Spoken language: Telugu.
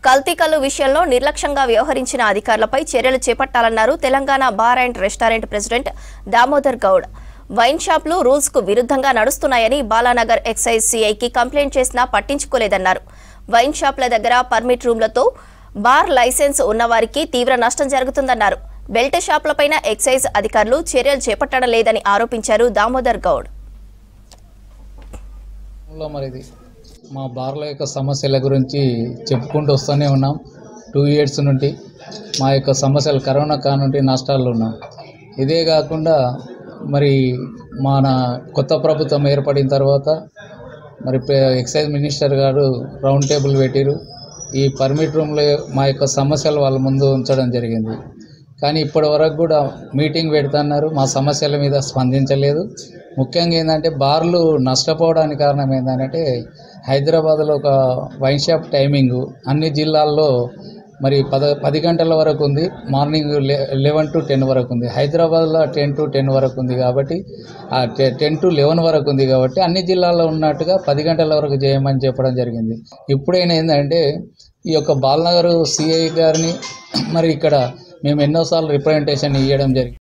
కల్తీ కల్లు విషయంలో నిర్లక్ష్యంగా వ్యవహరించిన అధికారులపై చర్యలు చేపట్టాలన్నారు Telangana bar and restaurant president Damodar Goud. Wine షాపులు రూల్స్ కు విరుద్ధంగా నడుస్తున్నాయని బాలానగర్ ఎక్సైజ్ సిఐకి కంప్లైంట్ చేసినా పట్టించుకోలేదన్నారు. వైన్ షాపుల దగ్గర పర్మిట్ రూమ్లతో బార్ లైసెన్స్ ఉన్నవారికి తీవ్ర నష్టం జరుగుతుందన్నారు. బెల్ట్ షాపులపైన ఎక్సైజ్ అధికారులు చర్యలు చేపట్టడం లేదని ఆరోపించారు దామోదర్ గౌడ్. మా బార్ల యొక్క సమస్యల గురించి చెప్పుకుంటూ వస్తూనే ఉన్నాం. 2 years నుండి మా యొక్క సమస్యలు కరోనా కానుండి నష్టాలు ఉన్నాం. ఇదే కాకుండా మరి మన కొత్త ప్రభుత్వం ఏర్పడిన తర్వాత మరి ఎక్సైజ్ మినిస్టర్ గారు రౌండ్ టేబుల్ పెట్టిరు. ఈ పర్మిట్ రూమ్లో మా యొక్క సమస్యలు వాళ్ళ ముందు ఉంచడం జరిగింది. కానీ ఇప్పటి వరకు కూడా మీటింగ్ పెడుతున్నారు, మా సమస్యల మీద స్పందించలేదు. ముఖ్యంగా ఏంటంటే బార్లు నష్టపోవడానికి కారణం ఏంటంటే హైదరాబాద్లో ఒక వైన్ షాప్ టైమింగు అన్ని జిల్లాల్లో మరి 10 గంటల వరకు ఉంది, మార్నింగ్ 11 to 10 వరకు ఉంది. హైదరాబాద్లో 10 to 10 వరకు ఉంది కాబట్టి 10 to 11 వరకు ఉంది కాబట్టి అన్ని జిల్లాల్లో ఉన్నట్టుగా 10 గంటల వరకు చేయమని చెప్పడం జరిగింది. ఇప్పుడైనా ఏంటంటే ఈ యొక్క బాలనగర్ సిఐ గారిని మరి ఇక్కడ మేము ఎన్నోసార్లు రిప్రజెంటేషన్ ఇవ్వడం జరిగింది.